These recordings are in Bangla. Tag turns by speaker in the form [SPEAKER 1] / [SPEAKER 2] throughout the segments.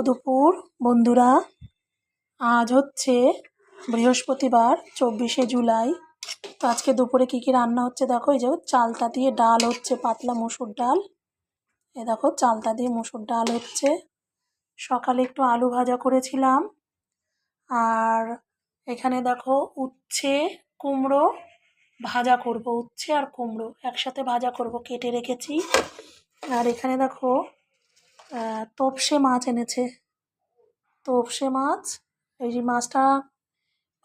[SPEAKER 1] দুপুর বন্ধুরা। আজ হচ্ছে বৃহস্পতিবার 24শে জুলাই। তো আজকে দুপুরে কী কী রান্না হচ্ছে দেখো। এই যে চালতা দিয়ে ডাল হচ্ছে, পাতলা মসুর ডাল। এ দেখো চালতা দিয়ে মসুর ডাল হচ্ছে। সকালে একটু আলু ভাজা করেছিলাম। আর এখানে দেখো উচ্ছে কুমড়ো ভাজা করব, উচ্ছে আর কুমড়ো একসাথে ভাজা করব, কেটে রেখেছি। আর এখানে দেখো তোপসে মাছ এনেছে। তোপসে মাছ, এই যে মাছটা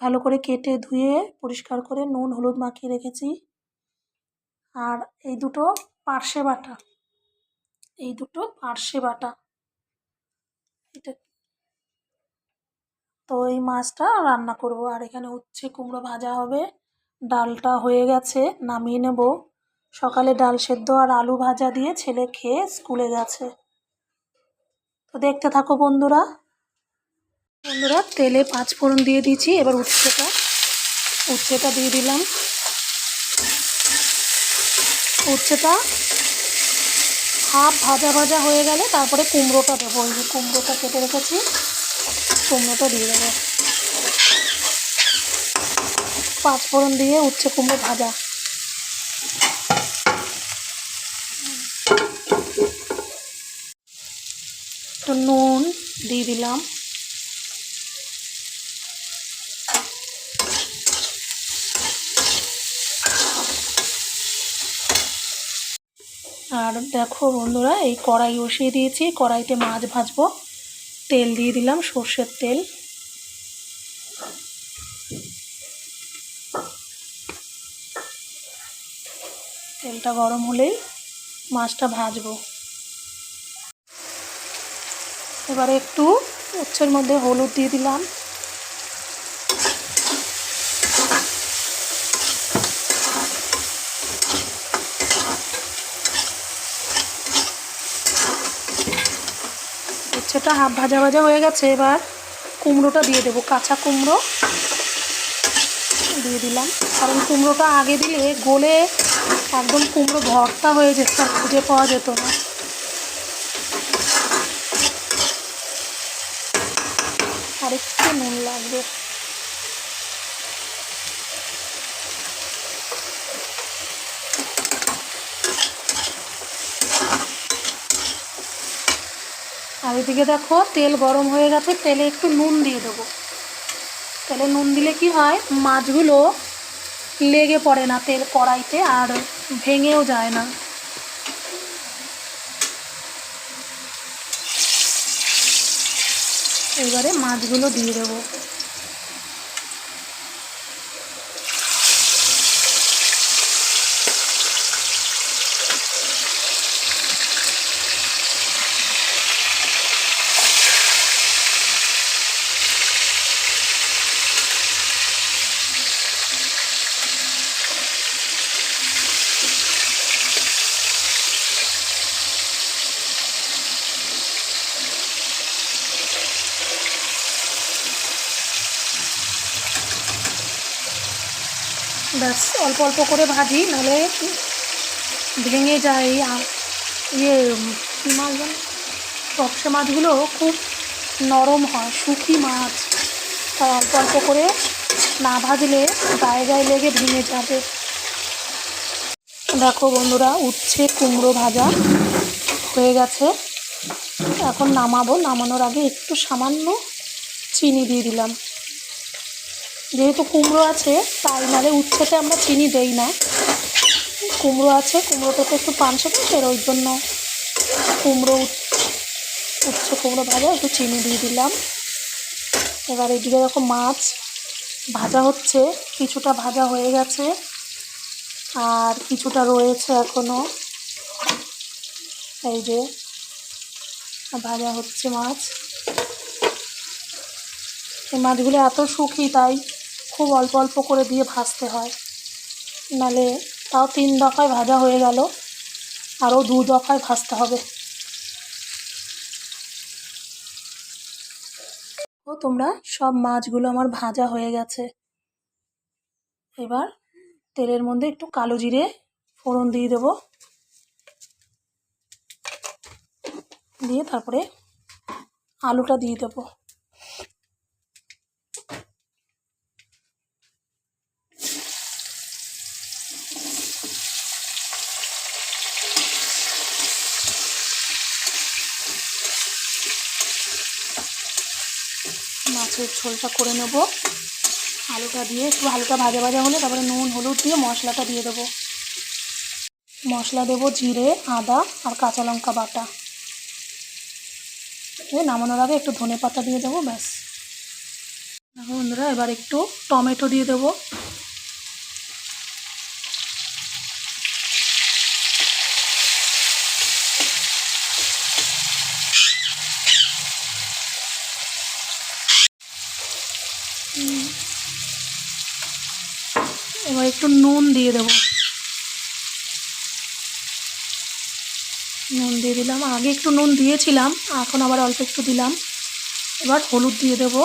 [SPEAKER 1] ভালো করে কেটে ধুয়ে পরিষ্কার করে নুন হলুদ মাখিয়ে রেখেছি। আর এই দুটো পার্শে বাটা, এটা। তো এই মাছটা রান্না করব। আর এখানে উচ্ছে কুমড়ো ভাজা হবে। ডালটা হয়ে গেছে, নামিয়ে নেব। সকালে ডাল সেদ্ধ আর আলু ভাজা দিয়ে ছেলে খেয়ে স্কুলে গেছে। তো দেখতে থাকো বন্ধুরা। তেলে 5 ফোড়ন দিয়ে দিয়েছি। এবার উচ্ছেটা দিয়ে দিলাম। উচ্ছেটা হাফ ভাজা ভাজা হয়ে গেলে তারপরে কুমড়োটা দেবো। ওই যে কুমড়োটা কেটে রেখেছি, কুমড়োটা দিয়ে দেবো। 5 ফোড়ন দিয়ে উচ্ছে কুমড়ো ভাজা। তো নুন দিয়ে দিলাম। আর দেখো বন্ধুরা, এই কড়াই বসিয়ে দিয়েছি। কড়াইতে মাছ ভাজবো। তেল দিয়ে দিলাম, সর্ষের তেল। তেলটা গরম হলেই মাছটা ভাজবো। এবারে একটু উচ্ছের মধ্যে হলুদ দিয়ে দিলাম। উচ্ছেটা হাফ ভাজা ভাজা হয়ে গেছে। এবার কুমড়োটা দিয়ে দেবো, কাঁচা কুমড়ো দিয়ে দিলাম। কারণ কুমড়োটা আগে দিলে গলে একদম কুমড়ো ভর্তা হয়ে যেত, আর খুঁজে পাওয়া যেত না। আর একটু নুন লাগবে। আর এদিকে দেখো তেল গরম হয়ে গেছে, তেলে একটু নুন দিয়ে দেবো। তেলে নুন দিলে কি হয়, মাছগুলো লেগে পড়ে না তেল কড়াইতে, আর ভেঙেও যায় না। এবারে মাছগুলো দিয়ে দেবো। ব্যাস অল্প অল্প করে ভাজি, নাহলে ভেঙে যায়। কী মাছ জানো, টপসে মাছগুলো খুব নরম হয়, শুকি মাছ। তাই অল্প অল্প করে না ভাজলে গায়ে গায়ে লেগে ভেঙে যাবে। দেখো বন্ধুরা, উচ্ছে কুমড়ো ভাজা হয়ে গেছে। এখন নামাবো। নামানোর আগে একটু সামান্য চিনি দিয়ে দিলাম। যেহেতু কুমড়ো আছে তাই, নাহলে উচ্ছেতে আমরা চিনি দেই না। কুমড়ো আছে, কুমড়োতে তো একটু পানসে থাকে, ওই জন্য উচ্ছে কুমড়ো ভাজা একটু চিনি দিয়ে দিলাম। এবার এদিকে দেখো মাছ ভাজা হচ্ছে। কিছুটা ভাজা হয়ে গেছে আর কিছুটা রয়েছে এখনো। এই যে ভাজা হচ্ছে মাছ। এই মাছগুলো এত শুকি, তাই খুব অল্প অল্প করে দিয়ে ভাজতে হয়, নালে তাও 3 দফায় ভাজা হয়ে গেল, আরও 2 দফায় ভাজতে হবে। ও তোমরা, সব মাছগুলো আমার ভাজা হয়ে গেছে। এবার তেলের মধ্যে একটু কালো জিরে ফোড়ন দিয়ে দেবো। দিয়ে তারপরে আলুটা দিয়ে দেবো। মাছের ঝোলটা করে নেব। আলুটা দিয়ে একটু হালকা ভাজা ভাজা হলে তারপরে নুন হলুদ দিয়ে মশলাটা দিয়ে দেবো। মশলা দেবো জিরে, আদা আর কাঁচা লঙ্কা বাটা। নামানোর আগে একটু ধনে পাতা দিয়ে দেবো, ব্যাস। দেখো বন্ধুরা, এবার একটু টমেটো দিয়ে দেবো। এবার একটু নুন দিয়ে দেবো। নুন দিয়ে দিলাম, আগে একটু নুন দিয়েছিলাম, এখন আবার অল্প একটু দিলাম। এবার হলুদ দিয়ে দেবো।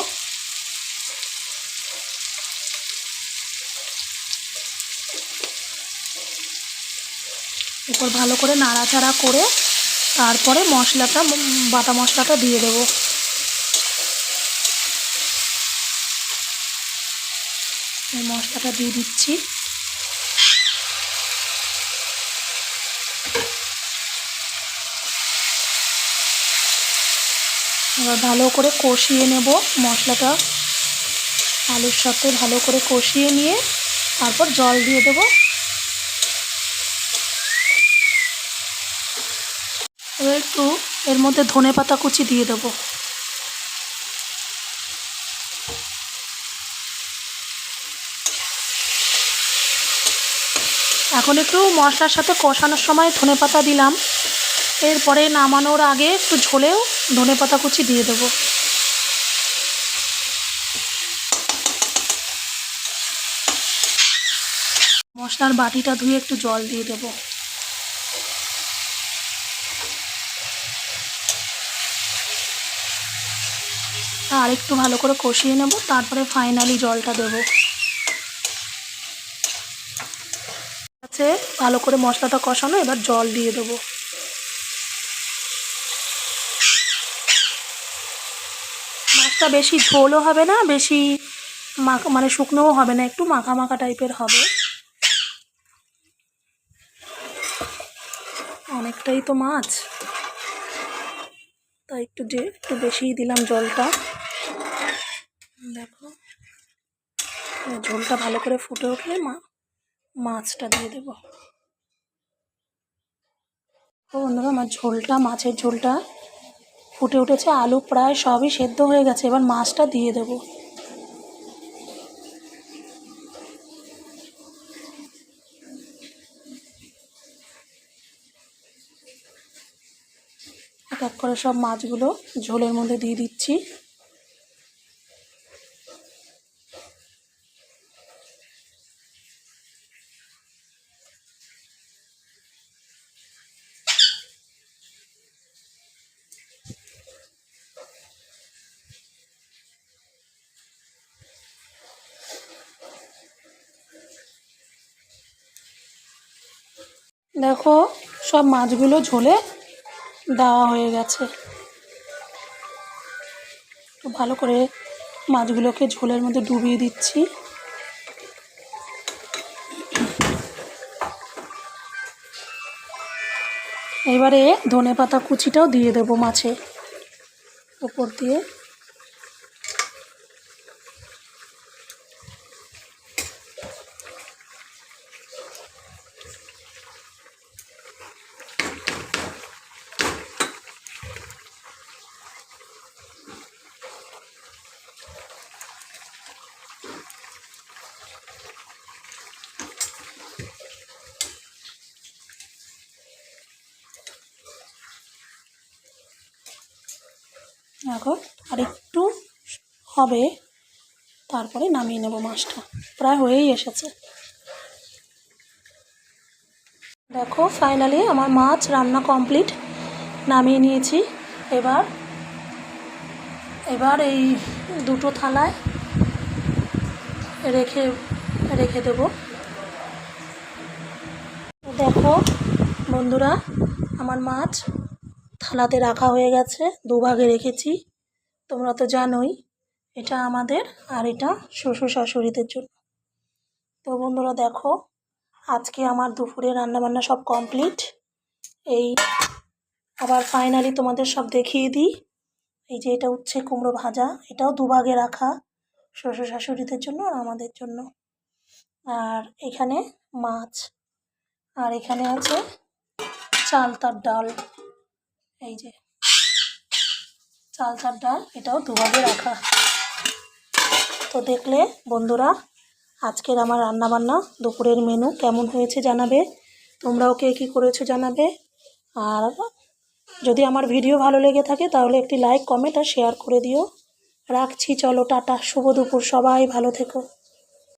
[SPEAKER 1] এরপর ভালো করে নাড়াচাড়া করে তারপরে মশলাটা, বাটা মশলাটা দিয়ে দেবো। এই মশলাটা দিয়ে দিচ্ছি। এবার ভালো করে কষিয়ে নেব মশলাটা, আলুর সাথে ভালো করে কষিয়ে নিয়ে তারপর জল দিয়ে দেবো। এবার একটু এর মধ্যে ধনে পাতা কুচি দিয়ে দেবো। এখন একটু মশলার সাথে কষানোর সময় ধনে পাতা দিলাম, এরপরে নামানোর আগে একটু ঝোলেও ধনে পাতা কুচি দিয়ে দেবো। মশলার বাটিটা ধুয়ে একটু জল দিয়ে দেবো। আর একটু ভালো করে কষিয়ে নেব, তারপরে ফাইনালি জলটা দেবো। আছে ভালো করে মশলাটা কষানো, এবার জল দিয়ে দেবো। মাছটা বেশি ঝোলও হবে না, বেশি মানে শুকনোও হবে না, একটু মাখা মাখা টাইপের হবে। অনেকটাই তো মাছ, তাই একটু বেশিই দিলাম জলটা। দেখো, ঝোলটা ভালো করে ফুটে উঠলে মাছটা দিয়ে দেবো। ও বন্ধুরা, আমার মাছের ঝোলটা ফুটে উঠেছে, আলু প্রায় সবই সেদ্ধ হয়ে গেছে। এবার মাছটা দিয়ে দেবো। এক এক করে সব মাছগুলো ঝোলের মধ্যে দিয়ে দিচ্ছি। দেখো, সব মাছগুলো ঝোলে দেওয়া হয়ে গেছে। তো ভালো করে মাছগুলোকে ঝোলের মধ্যে ডুবিয়ে দিচ্ছি। এবারে ধনেপাতা কুচিটাও দিয়ে দেবো মাছের উপর দিয়ে। এখন আরেকটু হবে, তারপরে নামিয়ে নেব। মাছটা প্রায় হয়েই এসেছে। দেখো, ফাইনালি আমার মাছ রান্না কমপ্লিট, নামিয়ে নিয়েছি। এবার এই দুটো থালায় রেখে দেব। দেখো বন্ধুরা, আমার মাছ থালাতে রাখা হয়ে গেছে, দুভাগে রেখেছি। তোমরা তো জানোই এটা আমাদের, আর এটা শ্বশুর শাশুড়িদের জন্য। তো বন্ধুরা দেখো, আজকে আমার দুপুরে রান্নাবান্না সব কমপ্লিট। এই আবার ফাইনালি তোমাদের সব দেখিয়ে দিই। এই যে এটা উচ্ছে কুমড়ো ভাজা, এটাও দুভাগে রাখা, শ্বশুর শাশুড়িদের জন্য আর আমাদের জন্য। আর এখানে মাছ, আর এখানে আছে চালতার ডাল। এই যে চালতার ডাল, এটাও দুভাগে রাখা। তো দেখলে বন্ধুরা, আজকের আমার রান্নাবান্না দুপুরের মেনু কেমন হয়েছে জানাবে। তোমরাও কে কী করেছো জানাবে। আর যদি আমার ভিডিও ভালো লেগে থাকে তাহলে একটি লাইক, কমেন্ট আর শেয়ার করে দিও। রাখছি, চলো টাটা, শুভ দুপুর, সবাই ভালো থেকো।